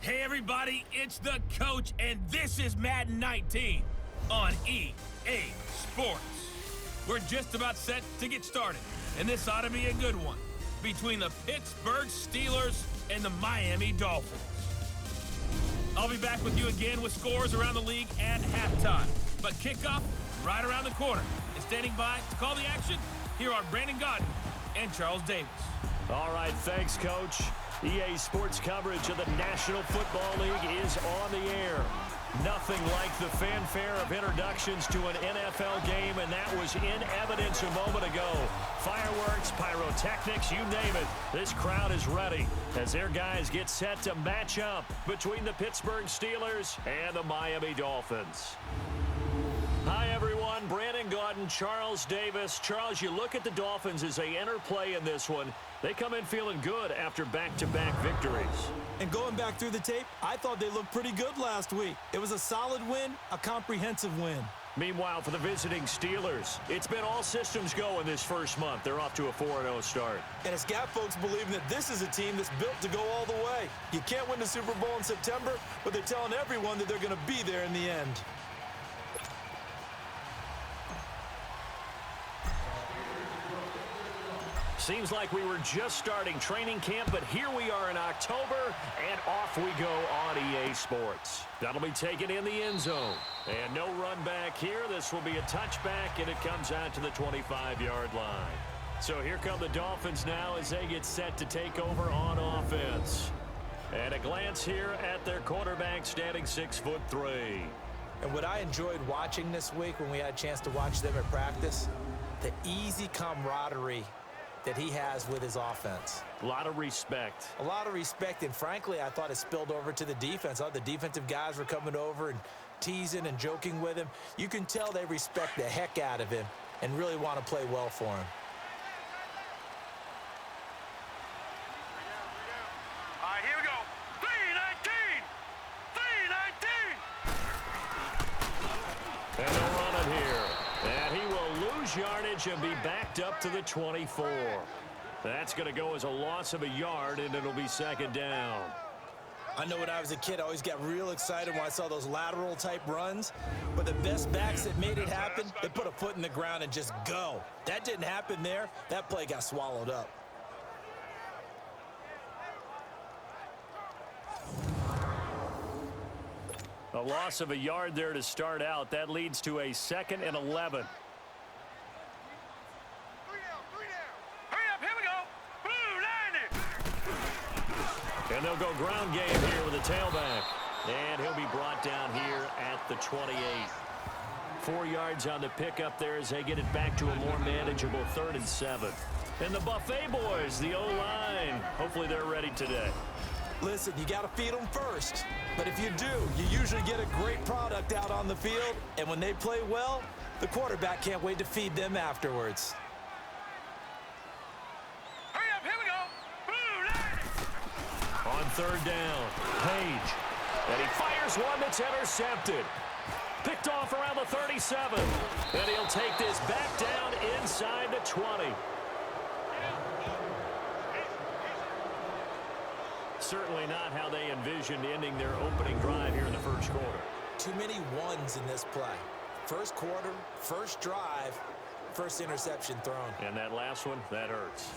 Hey everybody, it's the coach, and this is Madden 19 on EA Sports. We're just about set to get started, and this ought to be a good one between the Pittsburgh Steelers and the Miami Dolphins. I'll be back with you again with scores around the league at halftime. But kickoff right around the corner. And standing by to call the action, here are Brandon Gaudin and Charles Davis. All right, thanks, Coach. EA Sports coverage of the National Football League is on the air. Nothing like the fanfare of introductions to an NFL game, and that was in evidence a moment ago. Fireworks, pyrotechnics, you name it. This crowd is ready as their guys get set to match up between the Pittsburgh Steelers and the Miami Dolphins. Hi, everyone. Brandon Gaudin, Charles Davis. Charles, you look at the Dolphins as they enter play in this one. They come in feeling good after back-to-back victories. And going back through the tape, I thought they looked pretty good last week. It was a solid win, a comprehensive win. Meanwhile, for the visiting Steelers, it's been all systems go in this first month. They're off to a 4-0 start. And it's got folks believing that this is a team that's built to go all the way. You can't win the Super Bowl in September, but they're telling everyone that they're going to be there in the end. Seems like we were just starting training camp, but here we are in October, and off we go on EA Sports. That'll be taken in the end zone. And no run back here. This will be a touchback, and it comes out to the 25-yard line. So here come the Dolphins now as they get set to take over on offense. And a glance here at their quarterback standing 6'3". And what I enjoyed watching this week when we had a chance to watch them at practice, the easy camaraderie that he has with his offense. A lot of respect. A lot of respect, and frankly, I thought it spilled over to the defense. I thought the defensive guys were coming over and teasing and joking with him. You can tell they respect the heck out of him and really want to play well for him. All right, here we go. 3-19! 3-19! And they'll run it here. And he will lose yardage and be backed up to the 24. That's going to go as a loss of a yard, and it'll be second down. I know when I was a kid, I always got real excited when I saw those lateral-type runs. But the best backs that made it happen, they put a foot in the ground and just go. That didn't happen there. That play got swallowed up. A loss of a yard there to start out. That leads to a 2nd and 11. And they'll go ground game here with a tailback. And he'll be brought down here at the 28. 4 yards on the pickup there as they get it back to a more manageable 3rd and 7. And the Buffet boys, the O-line, hopefully they're ready today. Listen, you got to feed them first. But if you do, you usually get a great product out on the field. And when they play well, the quarterback can't wait to feed them afterwards. On 3rd down, Page. And he fires one that's intercepted. Picked off around the 37. And he'll take this back down inside the 20. Certainly not how they envisioned ending their opening drive here in the first quarter. Too many ones in this play. First quarter, first drive, first interception thrown. And that last one, that hurts.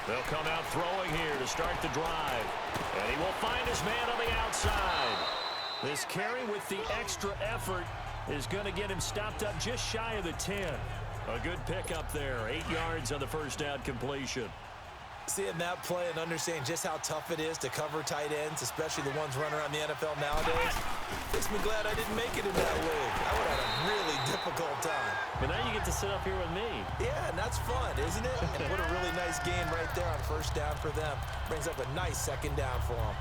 They'll come out throwing here to start the drive. And he will find his man on the outside. This carry with the extra effort is going to get him stopped up just shy of the 10. A good pickup there. 8 yards on the first down completion. Seeing that play and understanding just how tough it is to cover tight ends, especially the ones running around the NFL nowadays, makes me glad I didn't make it in that league. I would have had a really difficult time. But now you get to sit up here with me. Yeah, and that's fun, isn't it? And what a really nice game right there on first down for them. Brings up a nice second down for them.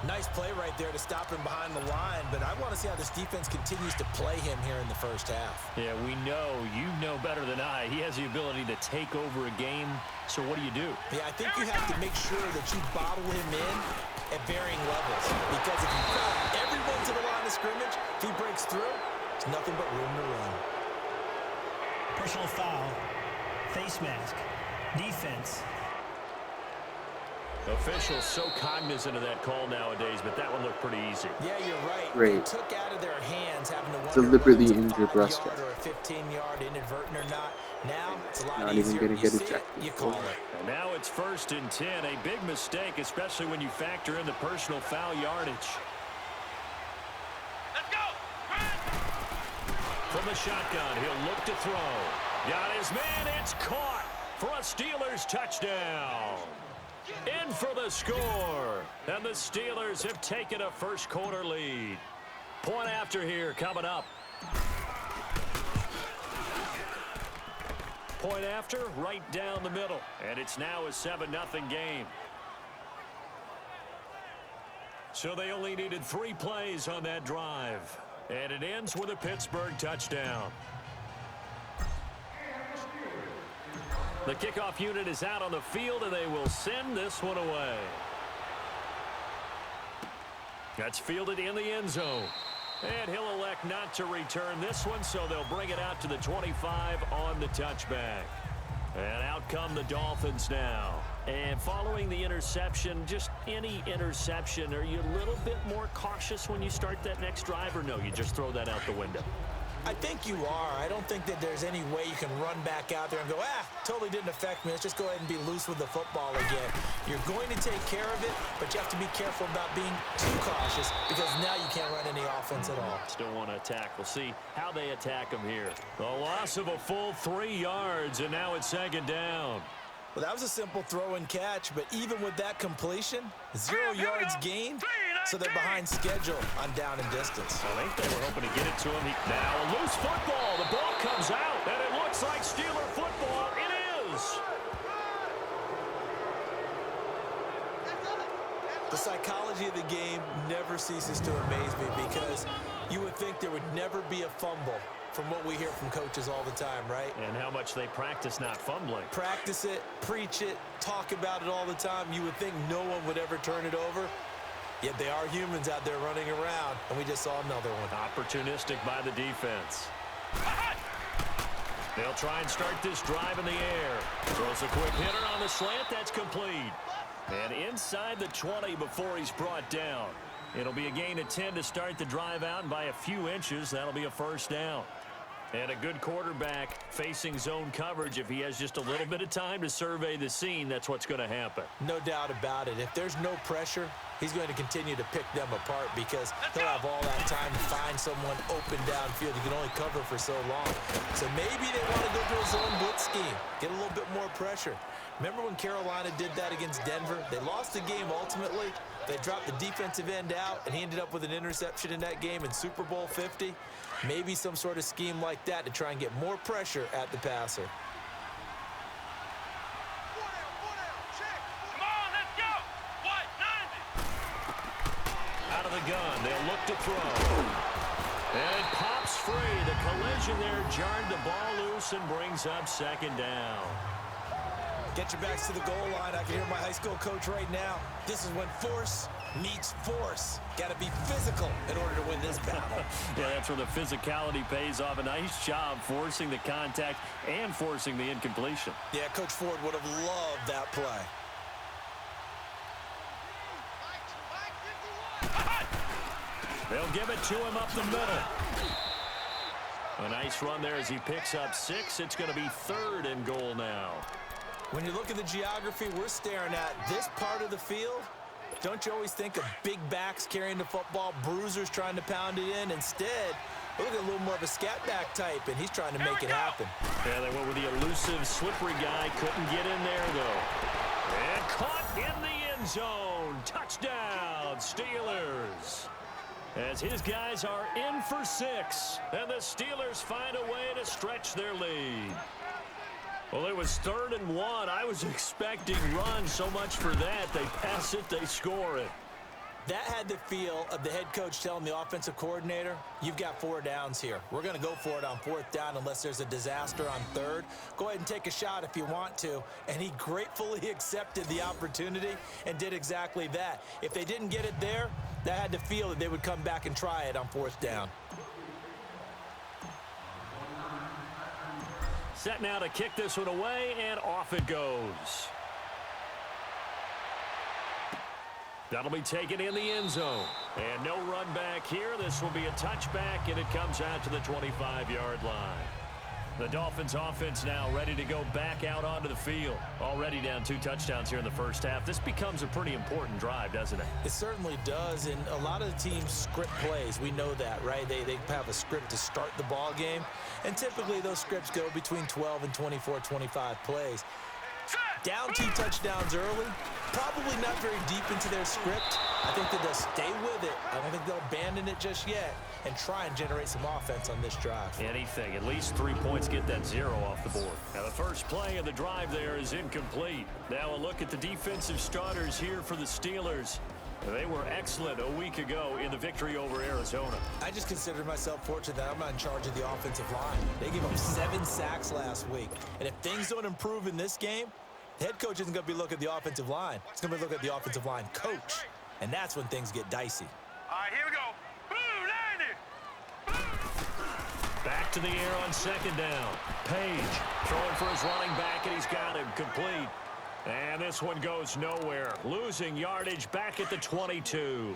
Nice play right there to stop him behind the line, but I want to see how this defense continues to play him here in the first half. Yeah, we know. You know better than I. He has the ability to take over a game, so what do you do? Yeah, I think you have to make sure that you bottle him in at varying levels, because if you crowd everyone to the line of scrimmage, if he breaks through, there's nothing but room to run. Personal foul, face mask, defense. Officials so cognizant of that call nowadays, but that one looked pretty easy. Yeah, you're right. Great. They took out of their hands having to wonder Deliberately whether it's a injured 5-yard Russ or a 15-yard inadvertent or not. Now, it's a lot Not easier. even going to You get see it, ejected. you call it. And now it's 1st and 10. A big mistake, especially when you factor in the personal foul yardage. Let's go. From the shotgun, he'll look to throw. Got his man. It's caught for a Steelers touchdown. In for the score. And the Steelers have taken a first-quarter lead. Point after here coming up. Point after, right down the middle. And it's now a 7-0 game. So they only needed 3 plays on that drive. And it ends with a Pittsburgh touchdown. The kickoff unit is out on the field, and they will send this one away. That's fielded in the end zone. And he'll elect not to return this one, so they'll bring it out to the 25 on the touchback. And out come the Dolphins now. And following the interception, just any interception, are you a little bit more cautious when you start that next drive, or no, you just throw that out the window? I think you are. I don't think that there's any way you can run back out there and go, totally didn't affect me. Let's just go ahead and be loose with the football again. You're going to take care of it, but you have to be careful about being too cautious because now you can't run any offense at all. Still want to attack. We'll see how they attack him here. The loss of a full 3 yards, and now it's 2nd down. Well, that was a simple throw and catch, but even with that completion, 0 yards gained, so they're behind schedule on down and distance. I think they were hoping to get it to him. Now a loose football. The ball comes out, and it looks like Steeler football. It is. The psychology of the game never ceases to amaze me because you would think there would never be a fumble from what we hear from coaches all the time, right? And how much they practice not fumbling. Practice it, preach it, talk about it all the time. You would think no one would ever turn it over. Yet they are humans out there running around, and we just saw another one. Opportunistic by the defense. They'll try and start this drive in the air. Throws a quick hitter on the slant. That's complete. And inside the 20 before he's brought down. It'll be a gain of 10 to start the drive out, and by a few inches, that'll be a 1st down. And a good quarterback facing zone coverage. If he has just a little bit of time to survey the scene, that's what's going to happen. No doubt about it. If there's no pressure, he's going to continue to pick them apart because he'll have all that time to find someone open downfield. He can only cover for so long. So maybe they want to go to a zone blitz scheme, get a little bit more pressure. Remember when Carolina did that against Denver? They lost the game ultimately. They dropped the defensive end out, and he ended up with an interception in that game in Super Bowl 50. Maybe some sort of scheme like that to try and get more pressure at the passer. Come on, let's go. What? 90. Out of the gun, they'll look to throw. And it pops free. The collision there jarred the ball loose and brings up 2nd down. Get your backs to the goal line. I can hear my high school coach right now. This is when force meets force. Got to be physical in order to win this battle. Yeah, that's where the physicality pays off. A nice job forcing the contact and forcing the incompletion. Yeah, Coach Ford would have loved that play. They'll give it to him up the middle. A nice run there as he picks up 6. It's going to be 3rd and goal now. When you look at the geography we're staring at, this part of the field, don't you always think of big backs carrying the football, bruisers trying to pound it in? Instead, look at a little more of a scat back type, and he's trying to make it happen. Yeah, they went with the elusive, slippery guy. Couldn't get in there, though. And caught in the end zone. Touchdown, Steelers. As his guys are in for 6, and the Steelers find a way to stretch their lead. Well, it was 3rd and 1. I was expecting run so much for that. They pass it, they score it. That had the feel of the head coach telling the offensive coordinator, you've got 4 downs here. We're going to go for it on 4th down unless there's a disaster on 3rd. Go ahead and take a shot if you want to. And he gratefully accepted the opportunity and did exactly that. If they didn't get it there, that had the feel that they would come back and try it on 4th down. Set now to kick this one away, and off it goes. That'll be taken in the end zone. And no run back here. This will be a touchback, and it comes out to the 25-yard line. The Dolphins offense now ready to go back out onto the field. Already down 2 touchdowns here in the first half. This becomes a pretty important drive, doesn't it? It certainly does, and a lot of the teams script plays. We know that, right? They have a script to start the ball game, and typically those scripts go between 12 and 24, 25 plays. Down 2 touchdowns early, probably not very deep into their script. I think that they'll stay with it. I don't think they'll abandon it just yet and try and generate some offense on this drive. Anything, at least 3 points, get that 0 off the board. Now the first play of the drive there is incomplete. Now a look at the defensive starters here for the Steelers. They were excellent a week ago in the victory over Arizona. I just consider myself fortunate that I'm not in charge of the offensive line. They gave up 7 sacks last week. And if things don't improve in this game, the head coach isn't going to be looking at the offensive line. He's going to be looking at the offensive line coach. And that's when things get dicey. All right, here we go. Boom, landed. Back to the air on second down. Page throwing for his running back, and he's got him complete. And this one goes nowhere. Losing yardage back at the 22.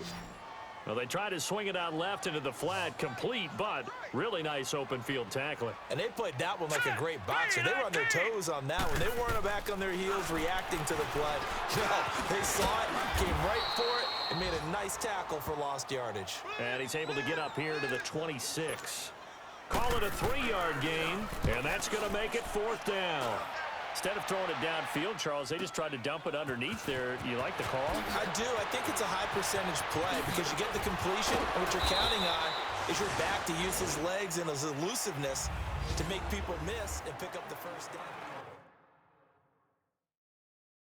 Well, they tried to swing it out left into the flat, complete, but really nice open field tackling. And they played that one like a great boxer. They were on their toes on that one. They weren't back on their heels reacting to the play. No, they saw it, came right for it, and made a nice tackle for lost yardage. And he's able to get up here to the 26. Call it a 3-yard gain, and that's going to make it 4th down. Instead of throwing it downfield, Charles, they just tried to dump it underneath there. You like the call? I do. I think it's a high percentage play because you get the completion, and what you're counting on is your back to use his legs and his elusiveness to make people miss and pick up the first down.